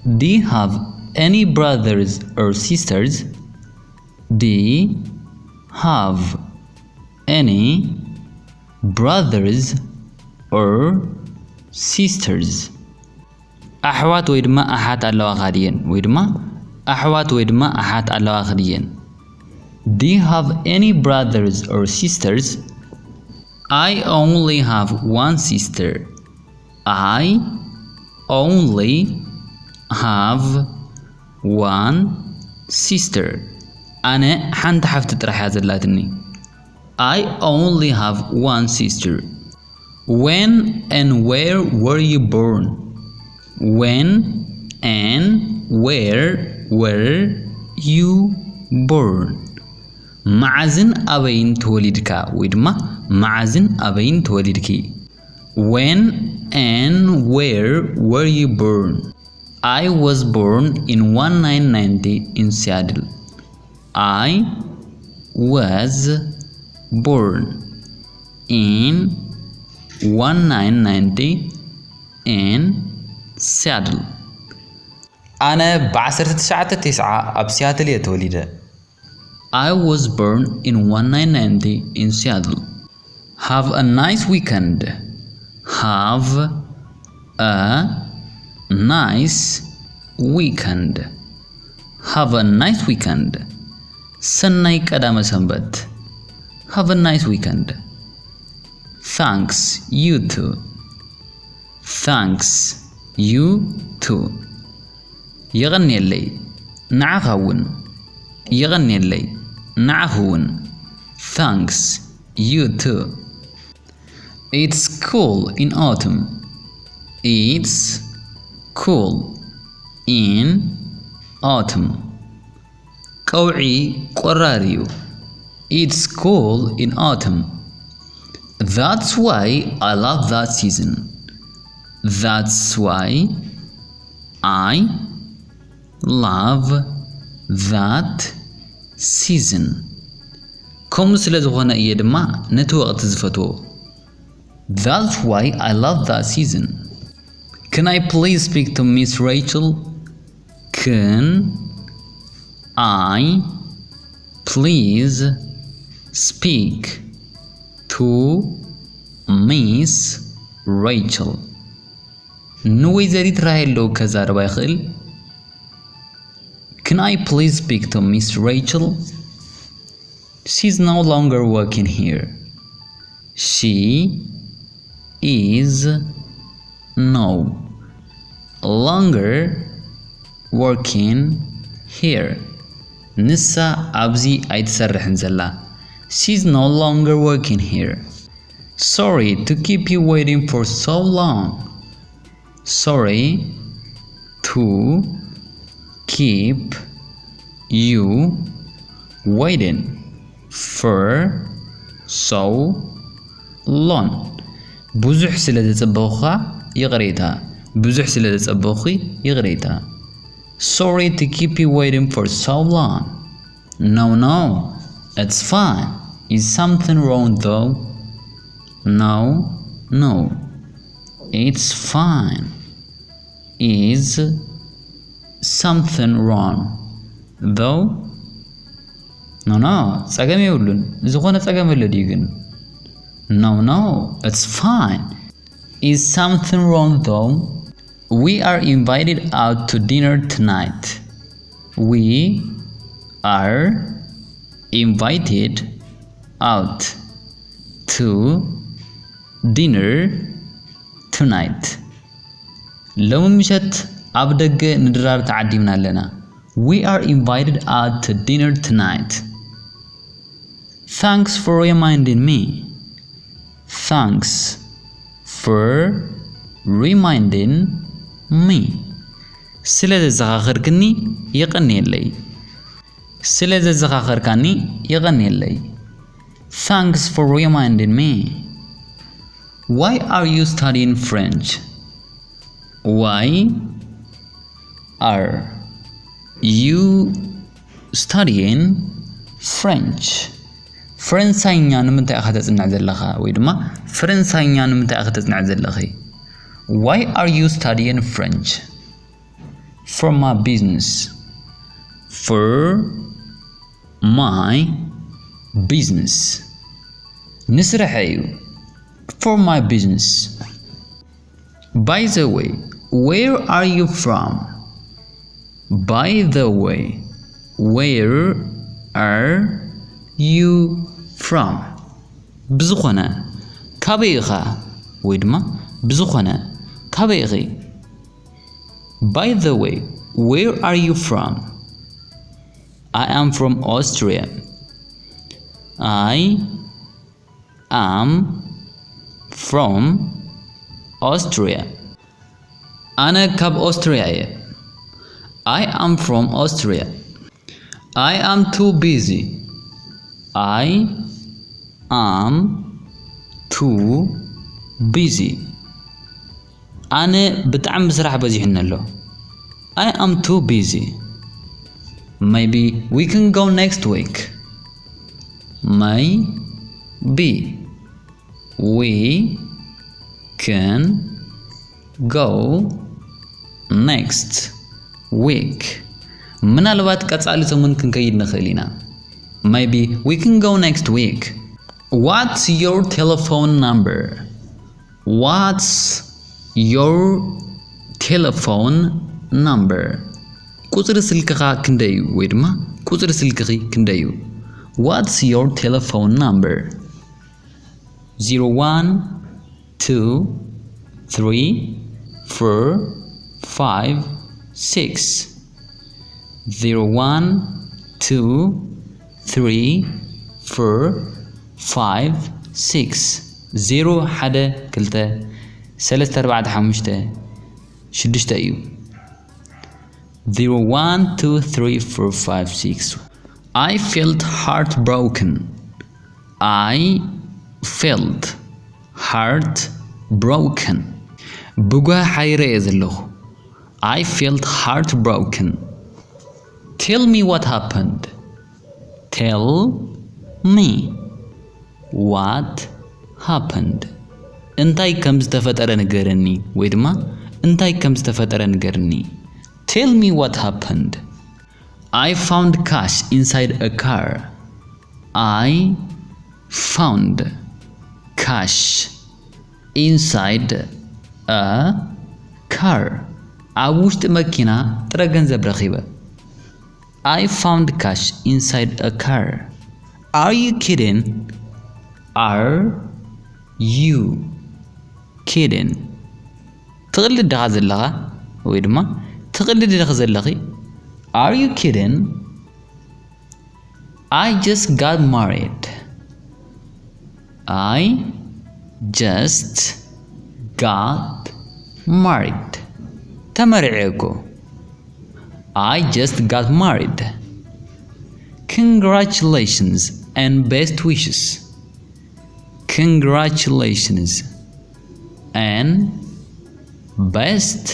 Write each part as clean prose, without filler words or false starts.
Do you have any brothers or sisters? Do you have any brothers or sisters? أحوات ويدما أحات الله غاديين ويدما أحوات ويدما أحات الله غاديين. Do you have any brothers or sisters? I only have one sister. I only have one sister. أنا حنت حفت ترح زلاتني. I only have one sister. When and where were you born? When and where were you born? معزن أبين تولدك ويدما معزن أبين تولدكي. When and where were you born? I was born in 1990 in Seattle. I was born in 1990 in Seattle. أنا بعشرة تسعة بسياتل يتولد. I was born in 1990 in Seattle. Have a nice weekend. Have a nice weekend. Have a nice weekend. سناي قدام سنبت. Have a nice weekend. Thanks, you too. Thanks, you too. يغني اللي نعخون. يغني اللي نعخون. Thanks, you too. It's cool in autumn. It's cool in autumn. قوعي قراريو. It's cool in autumn. That's why I love that season. That's why I love that season. كم سلزغنا يدما نتوقت زفتو. That's why I love that season. Can I please speak to Miss Rachel? Can I please speak to Miss Rachel? نويزري تراهلو كزار بايخل. Can I please speak to Miss Rachel? She's no longer working here. She is no longer working here. نسا أبزي أيتسرحن زلا. She's no longer working here. Sorry to keep you waiting for so long. Sorry to keep you waiting for so long. بزح سلة تبوخا يغريتها. بزح سلة تبوخي يغريتها. Sorry to keep you waiting for so long. No, it's fine. Is something wrong though? No, it's fine. Is something wrong though? No, ጸገም ይውሉን ዝኾነ ጸገም ለዲግን. No, it's fine. Is something wrong though? We are invited out to dinner tonight. We are invited out to dinner tonight. لو مشت أبدأ ندرار تعدينا لنا. We are invited out to dinner tonight. Thanks for reminding me. Thanks for reminding me. سلة الزخاخر كني يغني لي. سلة الزخاخر كني يغني لي. Thanks for reminding me. Why are you studying French? Why are you studying French? فرنسايኛ ንምንታይ አኻ ተጽናዕ ዘለኻ ወይ ድማ فرنسايኛ ንምንታይ አኻ ተጽናዕ ዘለኺ? Why are you studying French? For my business. For my business. نسرحيو. For my business. By the way, where are you from? By the way, where are you from? بزخنا كابيغا ويدما بزخنا كابيغي. By the way, where are you from? I am from Austria. I am from Austria. أنا كاب أستريا. I am from Austria. I am too busy. I am too busy. أنا بتعم بسرعة بزيحنا له. I am too busy. Maybe we can go next week. Maybe we can go next week. ምናልባት ቀጻሊ ሰሙን ክንከይድ ንኽእል ኢና. Maybe we can go next week. What's your telephone number? What's your telephone number? ቁጽሪ ስልክኻ ክንደይ እዩ ወይ ድማ ቁጽሪ ስልክኺ ክንደይ እዩ? What's your telephone number? 01 2 3 4 5 6 01 2 3 4 5 6 0 1 2 3 4 5 6 እዩ. 01 2 3 4 5 6. I felt heartbroken. I felt heartbroken. بقى حيرة يزلو. I felt heartbroken. Tell me what happened. Tell me what happened. انتاي كم استفتر نقرني ويدما انتاي كم استفتر نقرني. Tell me what happened. I found cash inside a car. I found cash inside a car. عوشت مكينة ترى جنزب رخيبة. I found cash inside a car. Are you kidding? Are you kidding? تغلد دغاز اللغة ويدما تغلد دغاز اللغي. Are you kidding? I just got married. I just got married. تمرعيكو. I just got married. Congratulations and best wishes. Congratulations and best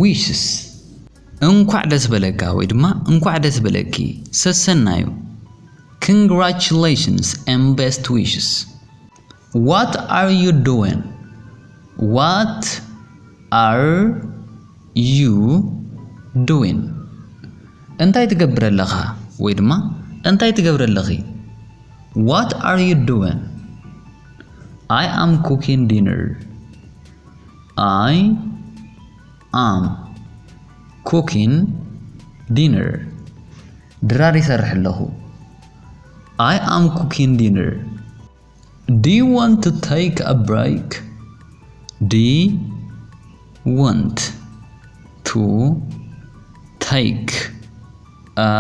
wishes. እንኳዕ ደስ በለካ ወይ ድማ እንኳዕ ደስ በለኪ ሰሰናዩ. Congratulations and best wishes. What are you doing? What are you doing? እንታይ ትገብር ኣለኻ ወይ ድማ እንታይ ትገብር ኣለኺ? What are you doing? I am cooking dinner. I am cooking dinner. ድራር ይሰርሕ ኣለኹ. I am cooking dinner. Do you want to take a break? Do you want to take a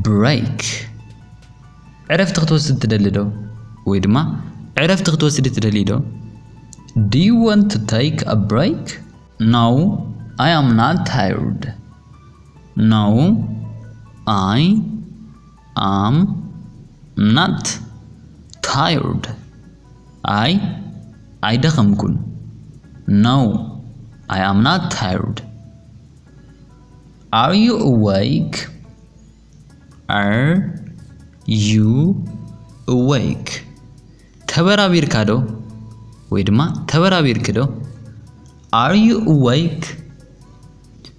break? عرفت ክትወስድ ትደሊ ዶ ወይ ድማ عرفت ክትወስድ ትደሊ ዶ? Do you want to take a break? No, I am not tired. No, I am not tired. I دخمكن. No, I am not tired. Are you awake? Are you awake? ተበራቢርካ ዶ ወይ ድማ ተበራቢርክ ዶ? Are you awake?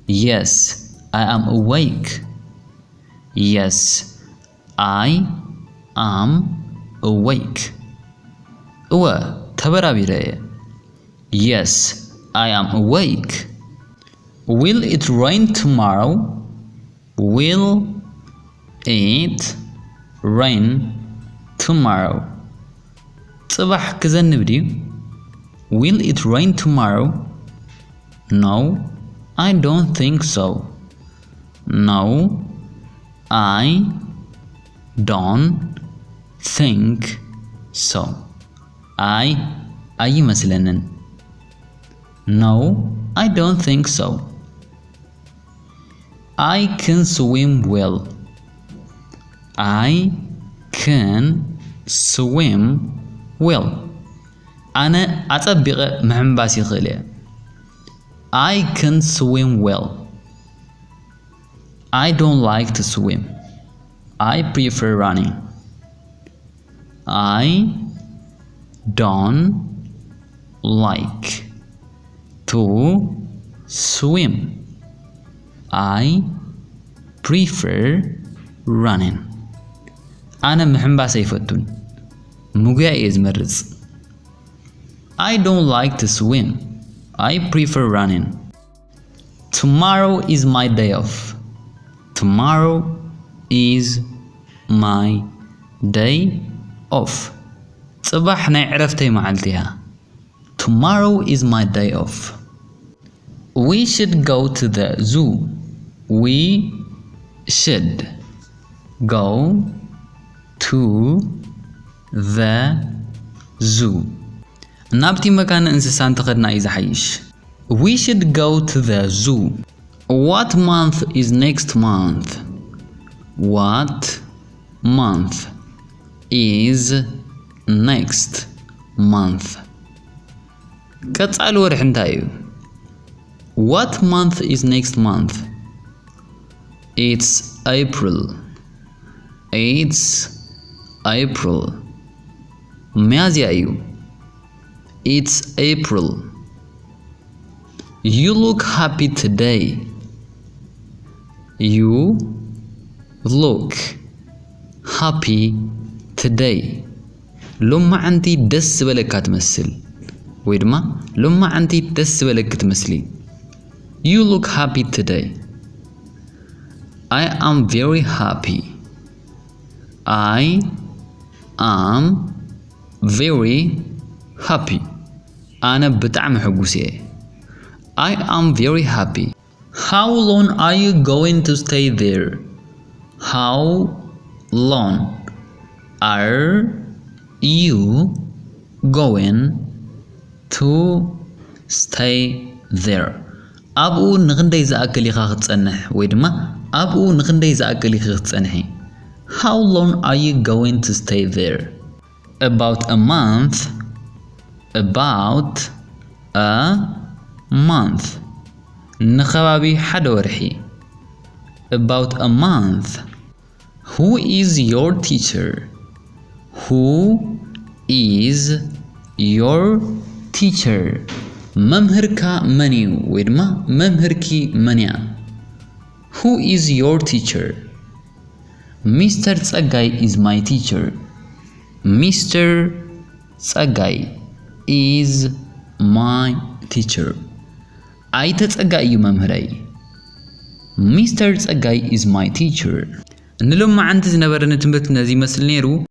Yes, I am awake. Yes, I am awake. تبرابيري. Yes, I am awake. Will it rain tomorrow? Will it rain tomorrow? صباح كزنب ديو. Will it rain tomorrow? No, I don't think so. No, I don't think so. I مثلاً. No, I don't think so. I can swim well. I can swim well. أنا أطبق محمباسي خليه. I can swim well. I don't like to swim. I prefer running. I don't like to swim. I prefer running. أنا محمباسي فتون. مجاي إزمرز. I don't like to swim. I prefer running. Tomorrow is my day off. Tomorrow is my day off. صباح نعرفتي معلتها. Tomorrow is my day off. We should go to the zoo. We should go to the zoo. نابتي مكان إنسان تقدنا إذا حيش. We should go to the zoo. What month is next month? What month is next month? كتسأل ورح انتايو. What month is next month? It's April. It's April. ميازيا أيو. It's April. You look happy today. You look happy today. لما أنتي دس بلك تمثل. ويدما لما أنتي دس بلك تمثلي. You look happy today. I am very happy. I am very happy. أنا بتعم حقوسي. I am very happy. How long are you going to stay there? How long are you going to stay there? أبو نغندي زاكلي خاخت صنح ويدما أبو نغندي زاكلي خاخت صنحي. How long are you going to stay there? About a month. About a month. نخبابي حد ورحي. About a month. Who is your teacher? Who is your teacher? ممهركا منيو ويدما ممهركي منيا. Who is your teacher? Mr. Tsagay is my teacher. Mr. Tsagay is my teacher. أيت Tsagay ممهري. Mr. Tsagay is my teacher. نلوم ما عندي نبرة نتمت نزي مسل نيرو.